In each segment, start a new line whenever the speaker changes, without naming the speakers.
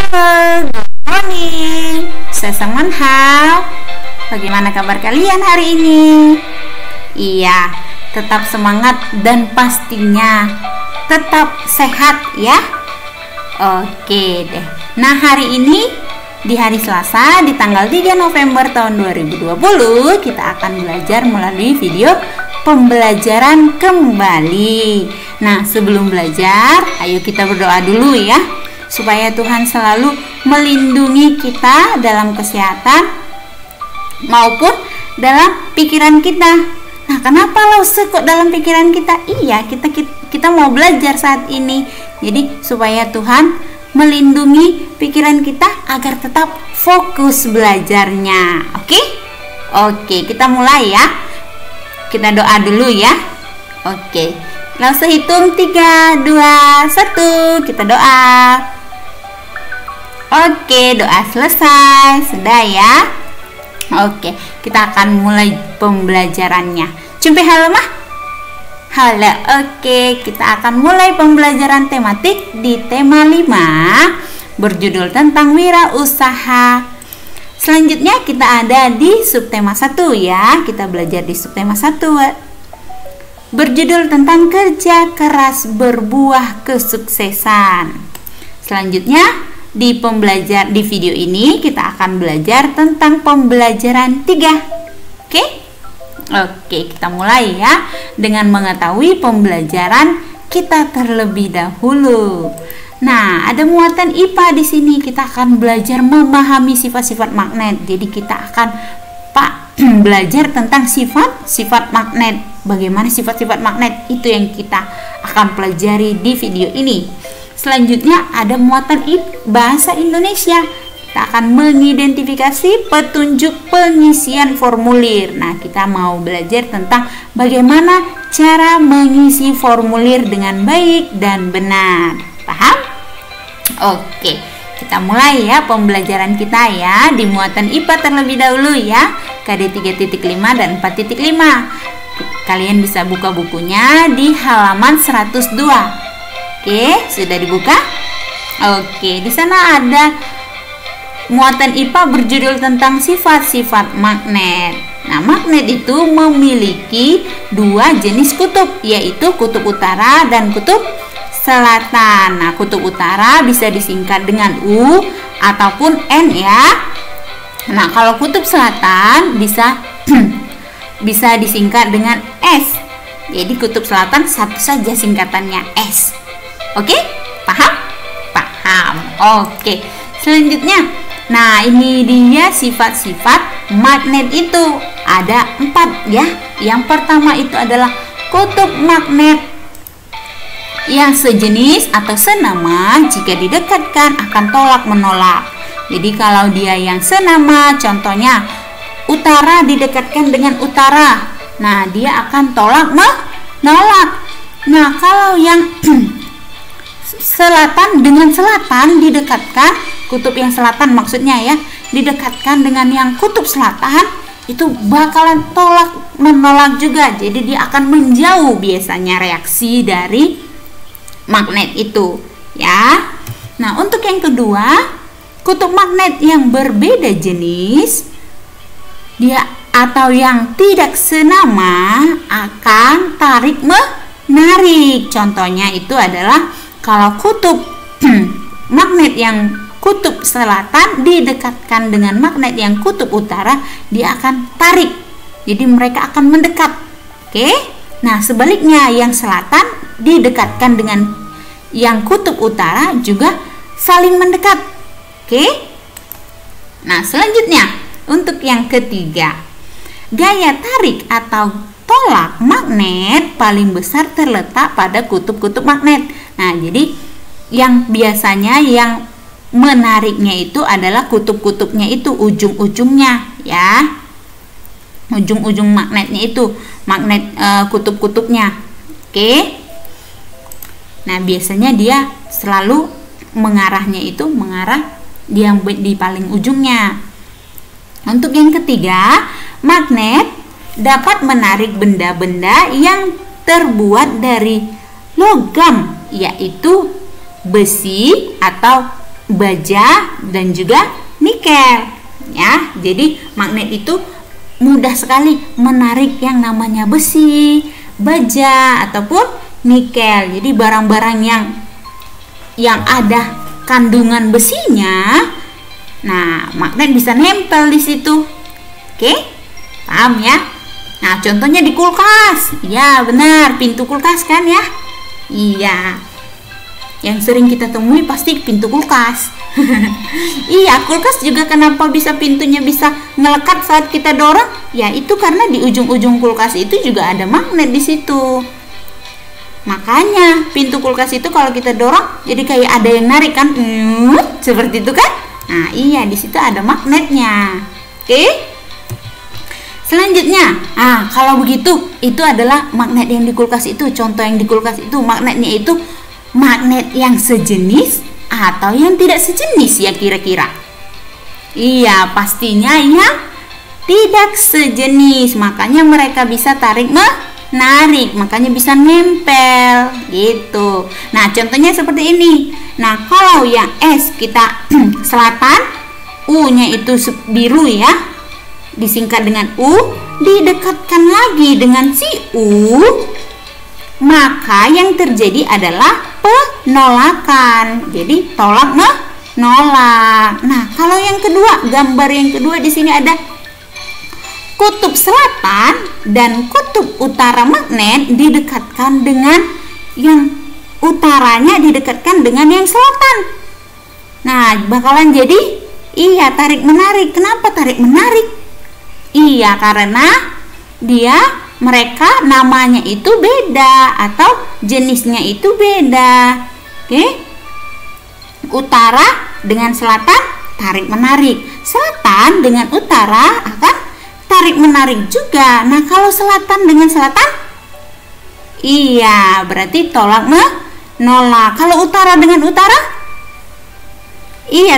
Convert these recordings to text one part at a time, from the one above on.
Halo, good morning. Sesemanhal. Bagaimana kabar kalian hari ini? Iya, tetap semangat dan pastinya tetap sehat ya. Oke deh. Nah, hari ini di hari Selasa di tanggal 3 November tahun 2020 kita akan belajar melalui video pembelajaran kembali. Nah, sebelum belajar, ayo kita berdoa dulu ya, supaya Tuhan selalu melindungi kita dalam kesehatan maupun dalam pikiran kita. Nah, kenapa kok dalam pikiran kita? Iya, kita mau belajar saat ini. Jadi supaya Tuhan melindungi pikiran kita agar tetap fokus belajarnya. Oke, kita mulai ya. Kita doa dulu ya. Oke, langsung hitung 3, 2, 1. Kita doa. Oke, doa selesai. Sudah ya. Oke, kita akan mulai pembelajarannya. Jumpa halo mah. Halo. Oke, kita akan mulai pembelajaran tematik di tema 5 berjudul tentang wirausaha. Selanjutnya kita ada di subtema 1 ya. Kita belajar di subtema 1 berjudul tentang kerja keras berbuah kesuksesan. Selanjutnya di video ini kita akan belajar tentang pembelajaran 3. Oke, kita mulai ya dengan mengetahui pembelajaran kita terlebih dahulu. Nah, ada muatan IPA di sini. Kita akan belajar memahami sifat-sifat magnet. Jadi kita akan belajar tentang sifat-sifat magnet. Bagaimana sifat-sifat magnet itu yang kita akan pelajari di video ini. Selanjutnya ada muatan bahasa Indonesia. Kita akan mengidentifikasi petunjuk pengisian formulir. Nah, kita mau belajar tentang bagaimana cara mengisi formulir dengan baik dan benar. Paham? Oke, kita mulai ya pembelajaran kita ya di muatan IPA terlebih dahulu ya. KD 3.5 dan 4.5. Kalian bisa buka bukunya di halaman 102. Oke, sudah dibuka? Oke, di sana ada muatan IPA berjudul tentang sifat-sifat magnet. Nah, magnet itu memiliki 2 jenis kutub, yaitu kutub utara dan kutub selatan. Nah, kutub utara bisa disingkat dengan U ataupun N ya. Nah, kalau kutub selatan bisa bisa disingkat dengan S. Jadi kutub selatan satu saja singkatannya S. Oke? Paham? Paham. Oke. Selanjutnya, nah ini dia sifat-sifat magnet itu. Ada 4 ya. Yang pertama itu adalah kutub magnet yang sejenis atau senama jika didekatkan akan tolak menolak. Jadi kalau dia yang senama, contohnya utara didekatkan dengan utara, nah dia akan tolak menolak. Nah, kalau yang selatan dengan selatan didekatkan, kutub yang selatan maksudnya ya, didekatkan dengan yang kutub selatan, itu bakalan tolak menolak juga. Jadi dia akan menjauh biasanya reaksi dari magnet itu ya. Nah, untuk yang kedua, kutub magnet yang berbeda jenis dia atau yang tidak senama akan tarik menarik. Contohnya itu adalah kalau kutub magnet yang kutub selatan didekatkan dengan magnet yang kutub utara, dia akan tarik. Jadi mereka akan mendekat. Oke? Nah, sebaliknya yang selatan didekatkan dengan yang kutub utara juga saling mendekat. Oke? Nah, selanjutnya untuk yang ketiga, gaya tarik atau tolak magnet paling besar terletak pada kutub-kutub magnet. Nah, jadi yang biasanya yang menariknya itu adalah kutub-kutubnya itu, ujung-ujungnya ya. Ujung-ujung magnetnya itu, magnet kutub-kutubnya. Oke. Nah, biasanya dia selalu mengarahnya itu mengarah yang di paling ujungnya. Untuk yang ketiga, magnet dapat menarik benda-benda yang terbuat dari logam, yaitu besi atau baja dan juga nikel ya. Jadi magnet itu mudah sekali menarik yang namanya besi, baja ataupun nikel. Jadi barang-barang yang ada kandungan besinya, nah magnet bisa nempel di situ. Oke, paham ya? Nah, contohnya di kulkas. Ya, benar, pintu kulkas kan ya? Iya. Yang sering kita temui pasti pintu kulkas. Iya, kulkas juga kenapa pintunya bisa ngelekat saat kita dorong? Ya, itu karena di ujung-ujung kulkas itu juga ada magnet di situ. Makanya pintu kulkas itu kalau kita dorong jadi kayak ada yang narik kan? Seperti itu kan? Nah, iya, di situ ada magnetnya. Oke? Selanjutnya, kalau begitu itu adalah magnet yang di kulkas itu. Contoh yang di kulkas itu magnetnya itu magnet yang sejenis atau yang tidak sejenis ya kira-kira? Iya, pastinya yang tidak sejenis. Makanya mereka bisa tarik menarik, makanya bisa nempel gitu. Nah, contohnya seperti ini. Nah, kalau yang S kita selatan, U-nya itu biru ya, disingkat dengan U, didekatkan lagi dengan si U, maka yang terjadi adalah penolakan. Jadi tolak menolak. Nah, kalau yang kedua, gambar yang kedua di sini ada kutub selatan dan kutub utara magnet didekatkan dengan yang utaranya didekatkan dengan yang selatan. Nah, bakalan jadi tarik menarik. Kenapa tarik menarik? Iya, karena mereka namanya itu beda atau jenisnya itu beda. Oke. Utara dengan selatan tarik menarik. Selatan dengan utara akan tarik menarik juga. Nah, kalau selatan dengan selatan berarti tolak menolak. Kalau utara dengan utara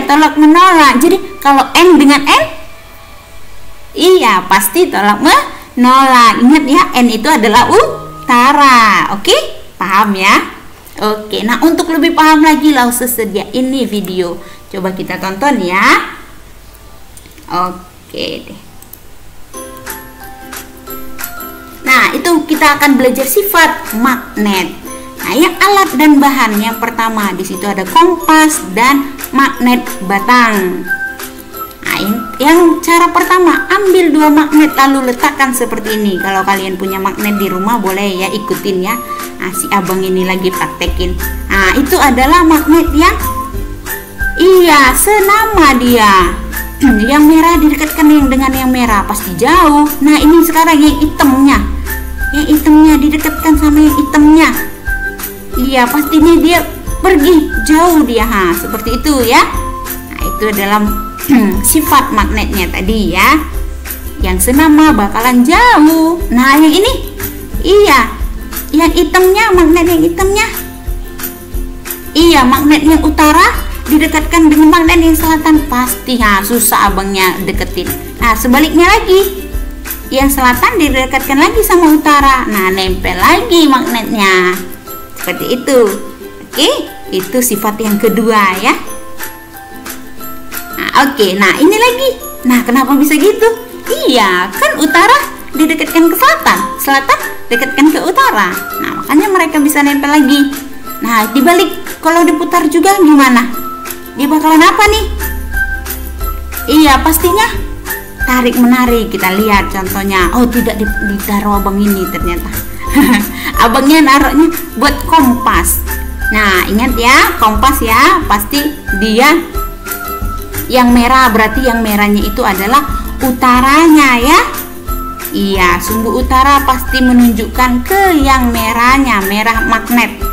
tolak menolak. Jadi kalau N dengan N pasti tolak menolak. Ingat ya, N itu adalah utara. Oke, paham ya? Oke, nah untuk lebih paham lagi langsung sediain nih video. Coba kita tonton ya. Oke deh. Nah, itu kita akan belajar sifat magnet. Nah, yang alat dan bahan yang pertama di situ ada kompas dan magnet batang. Yang cara pertama, ambil 2 magnet lalu letakkan seperti ini. Kalau kalian punya magnet di rumah boleh ya ikutin ya. Nah, si abang ini lagi praktekin. Nah, itu adalah magnet yang senama dia. Yang merah didekatkan dengan yang merah pasti jauh. Nah, ini sekarang yang hitamnya. Yang hitamnya didekatkan sama yang hitamnya. Pastinya dia pergi jauh dia. Seperti itu ya. Nah, itu adalah sifat magnetnya tadi ya. Yang senama bakalan jauh. Nah, yang ini yang hitamnya, magnet yang hitamnya magnet yang utara didekatkan dengan magnet yang selatan pasti susah abangnya deketin. Nah, sebaliknya lagi, yang selatan didekatkan lagi sama utara. Nah, nempel lagi magnetnya. Seperti itu. Oke, itu sifat yang kedua ya. Oke, nah ini lagi. Nah, kenapa bisa gitu? Kan utara didekatkan ke selatan, selatan dekatkan ke utara. Nah, makanya mereka bisa nempel lagi. Nah, dibalik kalau diputar juga gimana? Dia bakalan apa nih? Pastinya tarik menarik. Kita lihat contohnya. Tidak ditaruh abang ini ternyata. Abangnya naruhnya buat kompas. Nah, ingat ya, kompas ya, pasti dia yang merah, berarti yang merahnya itu adalah utaranya ya. Sumbu utara pasti menunjukkan ke yang merahnya, merah magnet.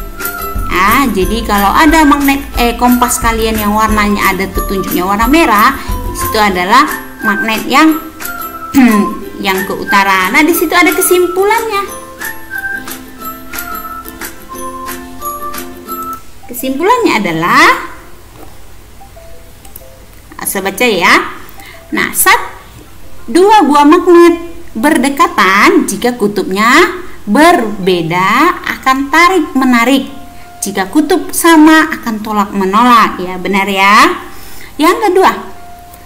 Jadi kalau ada magnet kompas kalian yang warnanya ada petunjuknya warna merah, itu adalah magnet yang yang ke utara. Nah, di situ ada kesimpulannya. Kesimpulannya adalah, saya baca ya. Nah, dua buah magnet berdekatan jika kutubnya berbeda akan tarik menarik. Jika kutub sama akan tolak menolak, ya benar ya. Yang kedua,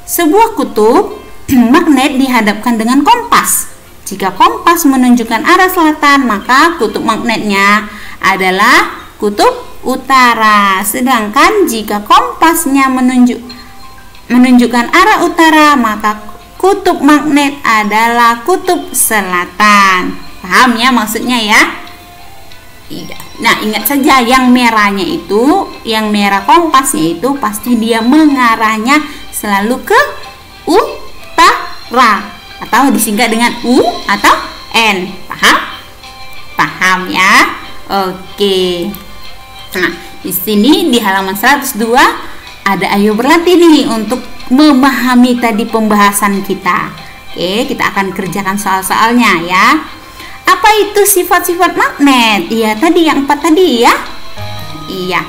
sebuah kutub magnet dihadapkan dengan kompas. Jika kompas menunjukkan arah selatan, maka kutub magnetnya adalah kutub utara. Sedangkan jika kompasnya menunjukkan arah utara, maka kutub magnet adalah kutub selatan. Paham ya maksudnya ya? Iya. Nah, ingat saja yang merahnya itu, yang merah kompasnya itu pasti dia mengarahnya selalu ke utara atau disingkat dengan U atau N. Paham? Paham ya? Oke. Nah, di sini di halaman 102 ada ayo berlatih nih untuk memahami tadi pembahasan kita. Oke, kita akan kerjakan soal-soalnya ya. Apa itu sifat-sifat magnet? Iya, tadi yang 4 tadi ya. Iya.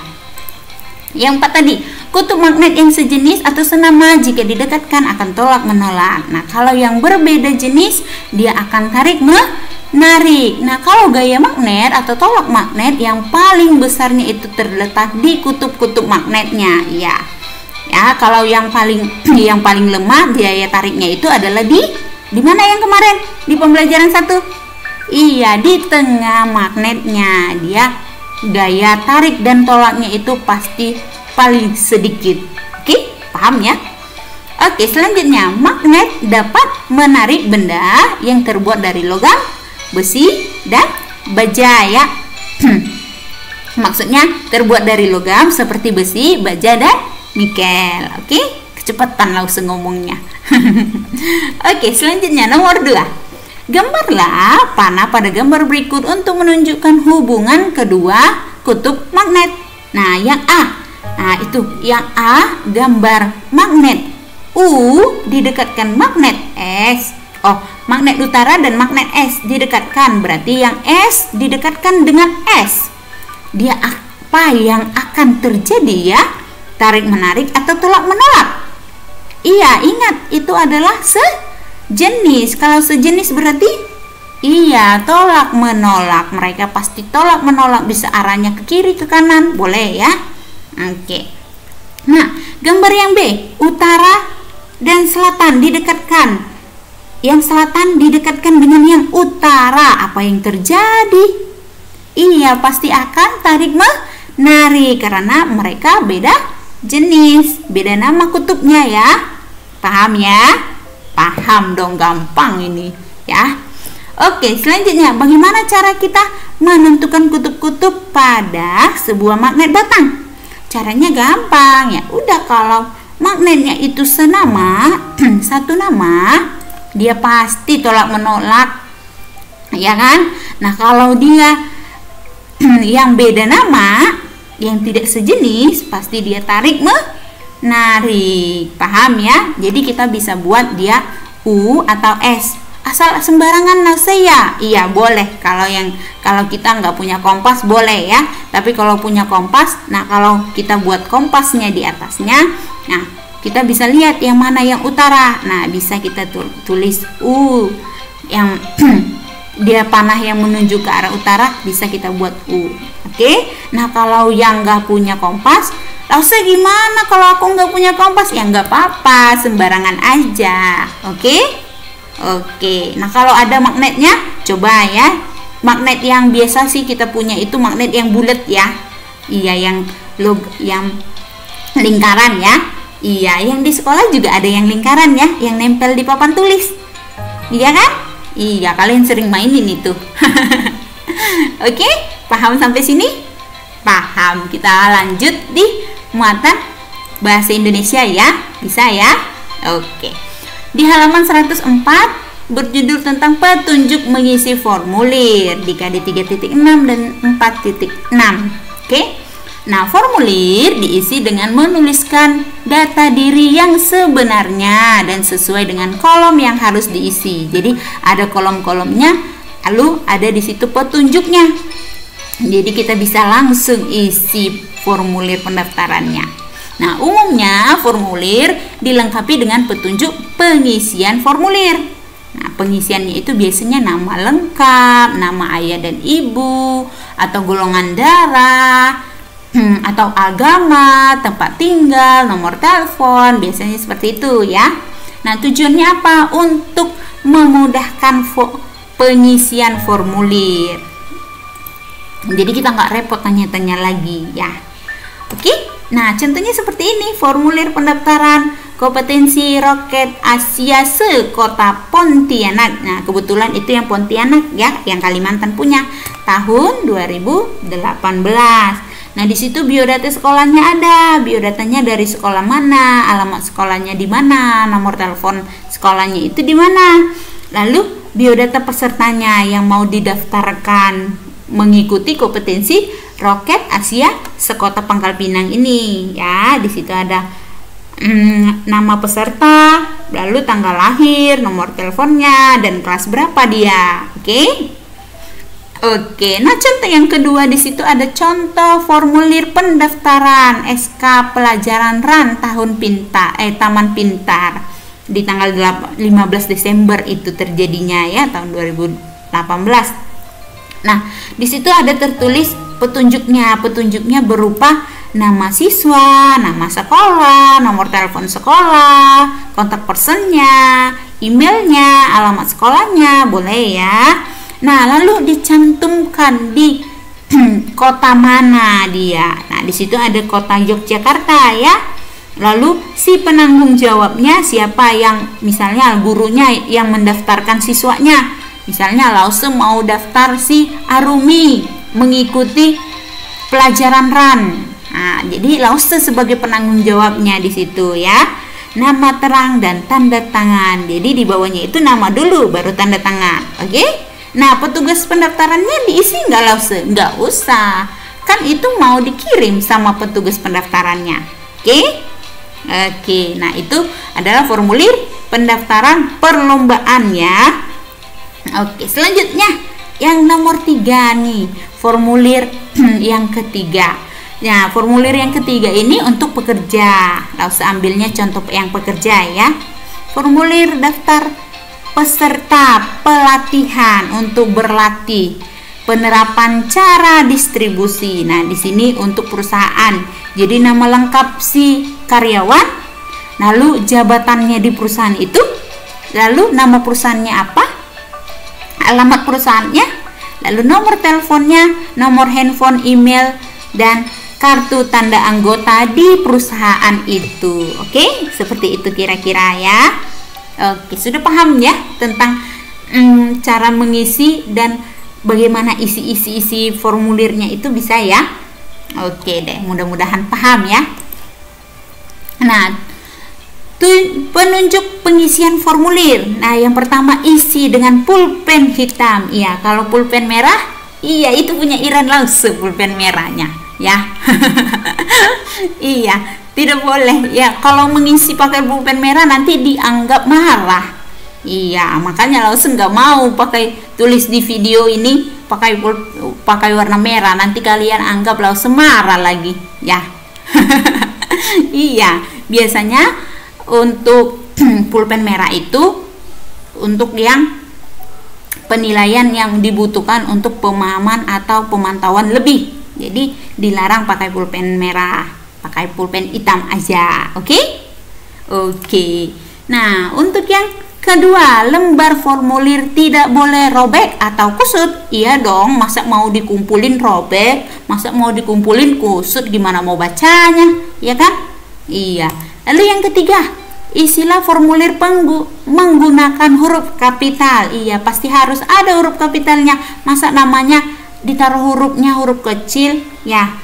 Yang 4 tadi, kutub magnet yang sejenis atau senama jika didekatkan akan tolak menolak. Nah, kalau yang berbeda jenis dia akan tarik menarik. Nah, kalau gaya magnet atau tolak magnet yang paling besarnya itu terletak di kutub-kutub magnetnya. Iya. Ya, kalau yang paling lemah daya tariknya itu adalah di mana yang kemarin di pembelajaran 1? Iya, di tengah magnetnya. Dia gaya tarik dan tolaknya itu pasti paling sedikit. Oke, paham ya? Oke, selanjutnya magnet dapat menarik benda yang terbuat dari logam, besi, dan baja ya. Maksudnya terbuat dari logam seperti besi, baja, dan nikel. Oke, kecepatan langsung ngomongnya. Oke, selanjutnya nomor 2. Gambarlah panah pada gambar berikut untuk menunjukkan hubungan kedua kutub magnet. Nah, yang A. Nah, itu yang A gambar magnet U didekatkan magnet S. Oh, magnet utara dan magnet S didekatkan. Berarti yang S didekatkan dengan S. Dia apa yang akan terjadi ya? Tarik menarik atau tolak menolak? Iya, ingat itu adalah sejenis. Kalau sejenis berarti iya, tolak menolak. Mereka pasti tolak menolak, bisa arahnya ke kiri ke kanan, boleh ya. Oke. Nah, gambar yang B, utara dan selatan didekatkan. Yang selatan didekatkan dengan yang utara. Apa yang terjadi? Iya, pasti akan tarik menarik karena mereka beda jenis, beda nama kutubnya ya. Paham ya? Paham dong, gampang ini ya. Oke, selanjutnya bagaimana cara kita menentukan kutub-kutub pada sebuah magnet batang? Caranya gampang ya. Udah, kalau magnetnya itu senama, satu nama, dia pasti tolak menolak, ya kan? Nah, kalau dia yang beda nama, yang tidak sejenis, pasti dia tarik menarik. Paham ya? Jadi kita bisa buat dia U atau S. Asal sembarangan saya. Iya, boleh. Kalau kita nggak punya kompas boleh ya. Tapi kalau punya kompas, nah kalau kita buat kompasnya di atasnya, nah kita bisa lihat yang mana yang utara. Nah, bisa kita tulis U. Yang dia panah yang menuju ke arah utara, bisa kita buat U. Oke. Nah, kalau yang nggak punya kompas, lalu gimana kalau aku nggak punya kompas? Ya nggak apa-apa, sembarangan aja. Oke. Oke, nah kalau ada magnetnya, coba ya. Magnet yang biasa sih kita punya itu magnet yang bulat ya. Iya, yang lingkaran ya. Iya, yang di sekolah juga ada yang lingkaran ya, yang nempel di papan tulis. Iya kan? Iya, kalian sering mainin itu. Oke, paham sampai sini? Paham. Kita lanjut di muatan bahasa Indonesia ya. Bisa ya? Oke. Di halaman 104 berjudul tentang petunjuk mengisi formulir di KD 3.6 dan 4.6. Oke. Nah, formulir diisi dengan menuliskan data diri yang sebenarnya dan sesuai dengan kolom yang harus diisi. Jadi ada kolom-kolomnya, lalu ada di situ petunjuknya. Jadi kita bisa langsung isi formulir pendaftarannya. Nah, umumnya formulir dilengkapi dengan petunjuk pengisian formulir. Nah, pengisiannya itu biasanya nama lengkap, nama ayah dan ibu, atau golongan darah, atau agama, tempat tinggal, nomor telepon, biasanya seperti itu ya. Nah, tujuannya apa? Untuk memudahkan pengisian formulir. Jadi kita nggak repot tanya-tanya lagi ya. Oke, nah contohnya seperti ini, formulir pendaftaran kompetensi roket Asia se-Kota Pontianak. Nah, kebetulan itu yang Pontianak ya, yang Kalimantan punya tahun 2018. Nah, di situ biodata sekolahnya ada, biodatanya dari sekolah mana, alamat sekolahnya di mana, nomor telepon sekolahnya itu di mana. Lalu biodata pesertanya yang mau didaftarkan mengikuti kompetensi roket Asia se-Kota Pangkal Pinang ini ya. Di situ ada nama peserta, lalu tanggal lahir, nomor teleponnya, dan kelas berapa dia. Oke, nah contoh yang kedua di situ ada contoh formulir pendaftaran SK pelajaran RAN Taman Pintar di tanggal 15 Desember itu terjadinya ya, tahun 2018. Nah, di situ ada tertulis petunjuknya berupa nama siswa, nama sekolah, nomor telepon sekolah, kontak personnya, emailnya, alamat sekolahnya, boleh ya. Nah, lalu dicantumkan di kota mana dia. Nah, di situ ada kota Yogyakarta ya. Lalu si penanggung jawabnya siapa, yang misalnya gurunya yang mendaftarkan siswanya. Misalnya Lause mau daftar si Arumi mengikuti pelajaran RAN. Nah, jadi Lause sebagai penanggung jawabnya di situ ya. Nama terang dan tanda tangan. Jadi di bawahnya itu nama dulu baru tanda tangan. Oke? Nah, petugas pendaftarannya diisi nggak Lause? Nggak usah. Kan itu mau dikirim sama petugas pendaftarannya. Oke, nah itu adalah formulir pendaftaran perlombaan ya. Oke, selanjutnya yang nomor 3 nih, formulir yang ketiga. Nah, formulir yang ketiga ini untuk pekerja. Lause ambilnya contoh yang pekerja ya. Formulir daftar peserta pelatihan untuk berlatih, penerapan cara distribusi. Nah, di sini untuk perusahaan. Jadi nama lengkap si karyawan, lalu jabatannya di perusahaan itu, lalu nama perusahaannya apa, alamat perusahaannya, lalu nomor teleponnya, nomor handphone, email, dan kartu tanda anggota di perusahaan itu. Oke, seperti itu kira-kira ya. Oke, sudah paham ya tentang cara mengisi dan bagaimana isi formulirnya itu bisa ya. Oke deh, mudah-mudahan paham ya. Nah, penunjuk pengisian formulir. Nah, yang pertama isi dengan pulpen hitam. Iya, kalau pulpen merah, iya itu punya Iren Lause pulpen merahnya ya. Iya, tidak boleh ya kalau mengisi pakai pulpen merah nanti dianggap marah. Iya, makanya Lause nggak mau pakai tulis di video ini pakai warna merah, nanti kalian anggap Lause marah lagi ya. Iya, biasanya untuk pulpen merah itu untuk yang penilaian yang dibutuhkan untuk pemahaman atau pemantauan lebih. Jadi dilarang pakai pulpen merah, pakai pulpen hitam aja. Oke? Nah, untuk yang kedua, lembar formulir tidak boleh robek atau kusut. Iya dong, masa mau dikumpulin robek, masa mau dikumpulin kusut, gimana mau bacanya, ya kan? Iya. Lalu yang ketiga, isilah formulir menggunakan huruf kapital. Iya, pasti harus ada huruf kapitalnya. Masa namanya ditaruh hurufnya huruf kecil, ya.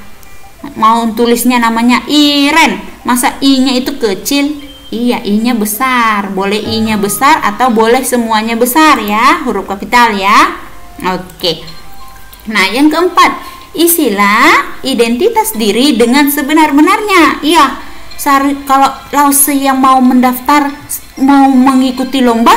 Mau tulisnya namanya Iren, masa I-nya itu kecil? Iya, I-nya besar. Boleh I-nya besar atau boleh semuanya besar ya, huruf kapital ya. Oke. Nah, yang keempat, isilah identitas diri dengan sebenar-benarnya. Iya, kalau Lause yang mau mendaftar, mau mengikuti lomba,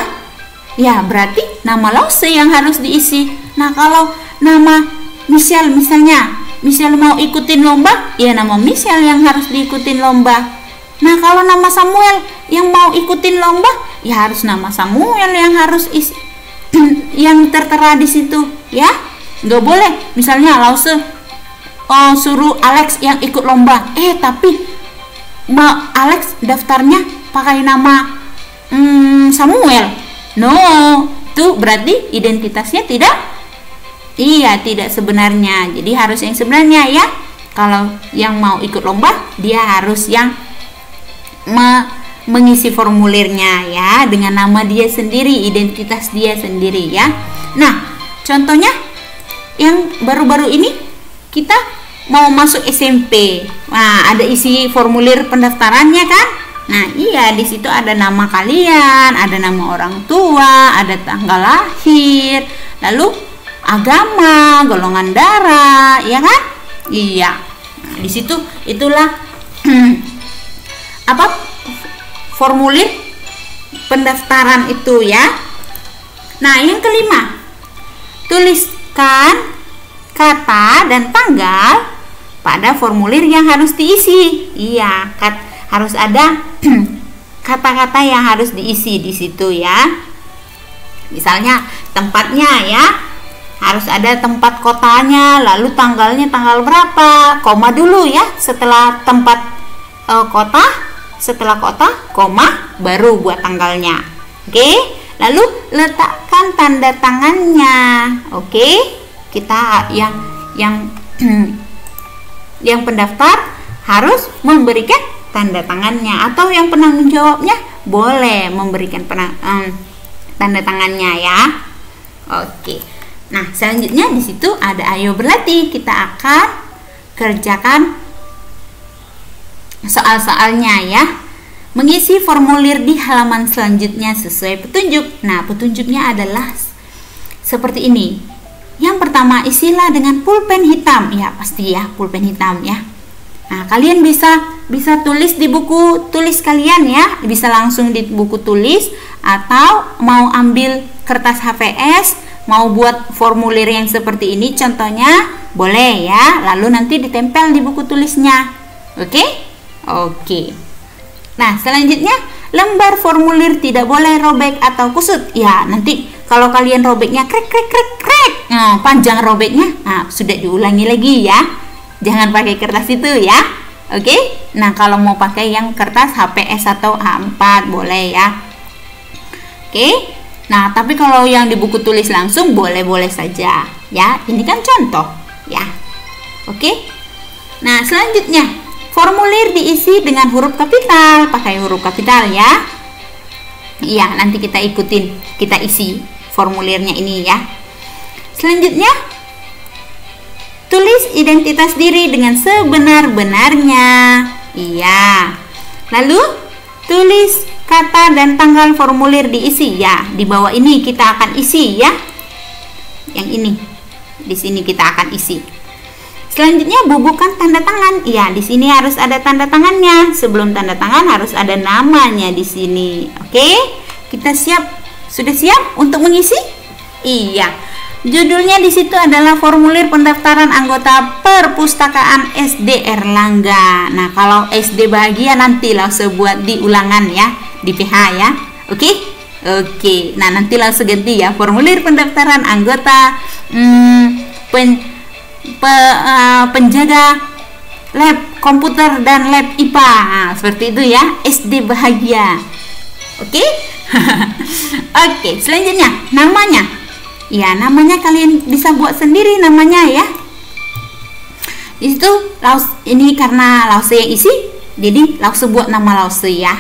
ya berarti nama Lause yang harus diisi. Nah, kalau nama misalnya Michelle mau ikutin lomba, ya nama Michelle yang harus diikutin lomba. Nah, kalau nama Samuel yang mau ikutin lomba, ya harus nama Samuel yang harus yang tertera di situ, ya. Nggak boleh, misalnya Lause suruh Alex yang ikut lomba. Tapi Alex daftarnya pakai nama Samuel. No, tuh berarti identitasnya tidak sebenarnya. Jadi harus yang sebenarnya ya. Kalau yang mau ikut lomba, dia harus yang mengisi formulirnya ya, dengan nama dia sendiri, identitas dia sendiri ya. Nah, contohnya yang baru-baru ini kita mau masuk SMP. Nah, ada isi formulir pendaftarannya kan? Nah, iya, di situ ada nama kalian, ada nama orang tua, ada tanggal lahir, lalu agama, golongan darah, ya kan? Iya. Nah, di situ itulah formulir pendaftaran itu ya. Nah, yang kelima, tuliskan kata dan tanggal pada formulir yang harus diisi. Iya, harus ada kata-kata yang harus diisi di situ ya. Misalnya tempatnya ya, harus ada tempat kotanya, lalu tanggalnya tanggal berapa, koma dulu ya, setelah tempat kota, setelah kota, koma, baru buat tanggalnya. Oke, lalu letakkan tanda tangannya. Oke, kita yang pendaftar harus memberikan tanda tangannya, atau yang penanggung jawabnya boleh memberikan tanda tangannya ya. Oke. Nah, selanjutnya di situ ada ayo berlatih. Kita akan kerjakan soal-soalnya ya. Mengisi formulir di halaman selanjutnya sesuai petunjuk. Nah, petunjuknya adalah seperti ini. Yang pertama, isilah dengan pulpen hitam. Ya, pasti ya, pulpen hitam ya. Nah, kalian bisa tulis di buku tulis kalian ya. Bisa langsung di buku tulis, atau mau ambil kertas HVS, mau buat formulir yang seperti ini contohnya, boleh ya. Lalu nanti ditempel di buku tulisnya. Oke? Oke. Nah, selanjutnya lembar formulir tidak boleh robek atau kusut. Ya, nanti kalau kalian robeknya krek. Nah, panjang robeknya. Nah, sudah diulangi lagi ya. Jangan pakai kertas itu ya. Oke? Nah, kalau mau pakai yang kertas HPS atau A4 boleh ya. Oke? Nah, tapi kalau yang di buku tulis langsung boleh-boleh saja ya. Ini kan contoh ya. Oke? Nah, selanjutnya formulir diisi dengan huruf kapital, pakai huruf kapital ya. Iya, nanti kita isi formulirnya ini ya. Selanjutnya, tulis identitas diri dengan sebenar-benarnya. Iya. Lalu, tulis kata dan tanggal formulir diisi ya. Di bawah ini kita akan isi ya. Yang ini. Di sini kita akan isi. Selanjutnya, bubuhkan tanda tangan. Iya, di sini harus ada tanda tangannya. Sebelum tanda tangan harus ada namanya di sini. Oke? Kita siap? Sudah siap untuk mengisi? Iya. Judulnya di situ adalah formulir pendaftaran anggota perpustakaan SD Erlangga. Nah, kalau SD Bahagia nanti langsung buat di ulangan ya, di PH ya. Oke? Oke. Nah, nanti langsung ganti ya, formulir pendaftaran anggota penjaga lab komputer dan lab IPA. Nah, seperti itu ya, SD Bahagia. Oke? Oke, selanjutnya namanya. Ya, namanya kalian bisa buat sendiri namanya ya. Itu ini karena Lause yang isi, jadi Lause buat nama Lause ya.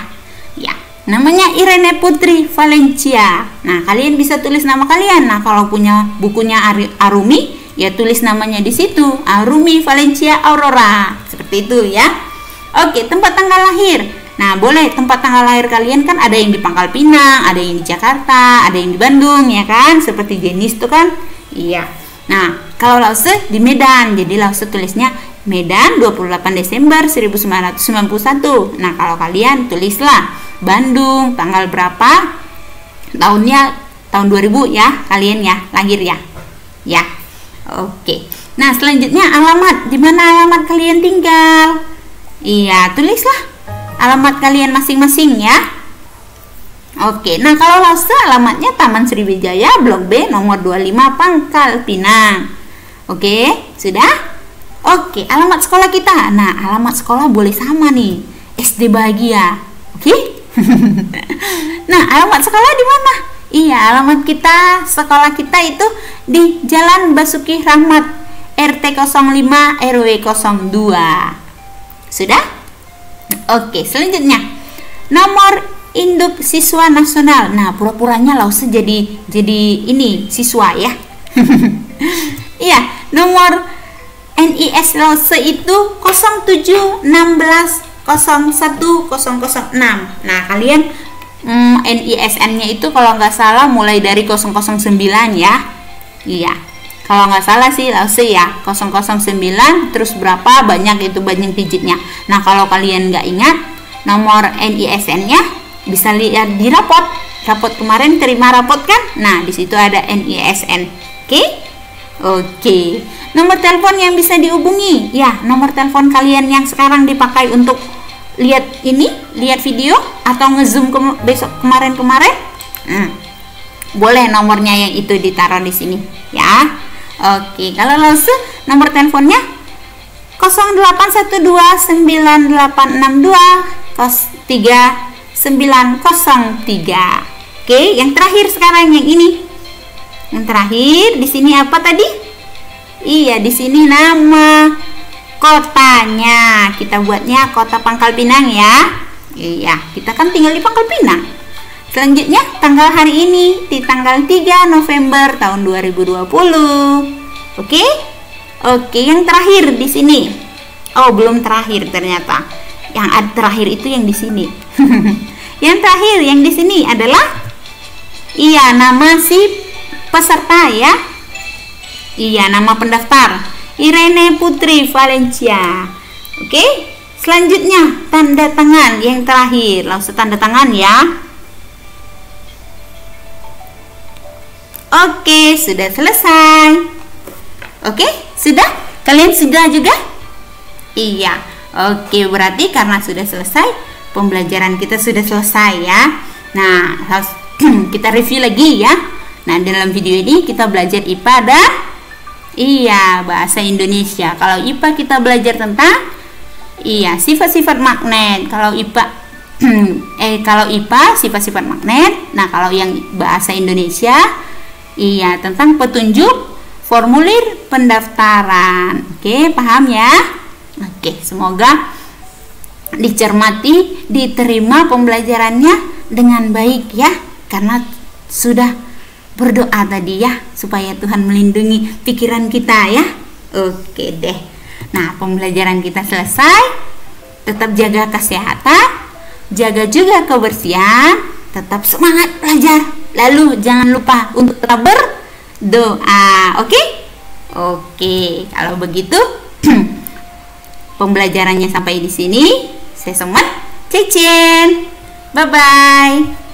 Ya, namanya Irene Putri Valencia. Nah, kalian bisa tulis nama kalian. Nah, kalau punya bukunya Arumi, ya tulis namanya di situ, Arumi Valencia Aurora. Seperti itu ya. Oke, tempat tanggal lahir. Nah, boleh tempat tanggal lahir kalian kan ada yang di Pangkal Pinang, ada yang di Jakarta, ada yang di Bandung ya kan, seperti Jenis tuh kan. Iya. Nah, kalau Lause di Medan, jadi Lause tulisnya Medan 28 Desember 1991. Nah, kalau kalian tulislah Bandung tanggal berapa, tahunnya tahun 2000 ya, kalian ya, lahir ya. Ya. Oke. Nah, selanjutnya alamat, di mana alamat kalian tinggal? Iya, tulislah alamat kalian masing-masing ya. Oke, nah kalau Lause alamatnya Taman Sriwijaya, Blok B, nomor 25, Pangkal Pinang. Oke, sudah? Oke, alamat sekolah kita. Nah, alamat sekolah boleh sama nih. SD Bahagia. Oke? Nah, alamat sekolah di mana? Iya, alamat kita, sekolah kita itu di Jalan Basuki Rahmat, RT 05 RW 02. Sudah? Oke, selanjutnya. Nomor induk siswa nasional. Nah, pura-puranya Lause jadi ini siswa ya. Iya, nomor NIS Lause itu 0716010006. Nah, kalian NISN-nya itu kalau nggak salah mulai dari 009 ya. Iya. Kalau nggak salah sih Lause ya, 009 terus berapa banyak itu banyak digitnya. Nah, kalau kalian nggak ingat nomor NISN-nya bisa lihat di rapot kemarin terima rapot kan. Nah, di situ ada NISN. Oke. Nomor telepon yang bisa dihubungi ya, nomor telepon kalian yang sekarang dipakai untuk lihat video atau ngezoom besok kemarin boleh nomornya yang itu ditaruh di sini ya. Oke, kalau Lause nomor teleponnya 081298623903. Oke, yang terakhir sekarang yang ini. Yang terakhir di sini apa tadi? Iya, di sini nama kotanya. Kita buatnya Kota Pangkal Pinang ya. Iya, kita kan tinggal di Pangkal Pinang. Selanjutnya tanggal hari ini di tanggal 3 November tahun 2020. Oke? Oke, yang terakhir di sini. Oh, belum terakhir ternyata. Yang terakhir itu yang di sini. Yang terakhir yang di sini adalah nama si peserta ya. Iya, nama pendaftar Irene Putri Valencia. Oke? Selanjutnya tanda tangan yang terakhir. Langsung tanda tangan ya. Oke, sudah selesai. Oke, sudah? Kalian sudah juga? Iya. Oke, berarti karena sudah selesai, pembelajaran kita sudah selesai ya. Nah, kita review lagi ya. Nah, dalam video ini kita belajar IPA dan bahasa Indonesia. Kalau IPA kita belajar tentang sifat-sifat magnet. Kalau IPA sifat-sifat magnet. Nah, kalau yang bahasa Indonesia tentang petunjuk formulir pendaftaran. Oke, paham ya? Oke, semoga dicermati, diterima pembelajarannya dengan baik ya, karena sudah berdoa tadi ya, supaya Tuhan melindungi pikiran kita ya. Oke deh. Nah, pembelajaran kita selesai. Tetap jaga kesehatan, jaga juga kebersihan, tetap semangat belajar. Lalu jangan lupa untuk tetap berdoa. Oke, kalau begitu pembelajarannya sampai di sini. Saya Somat Cecen. Bye bye.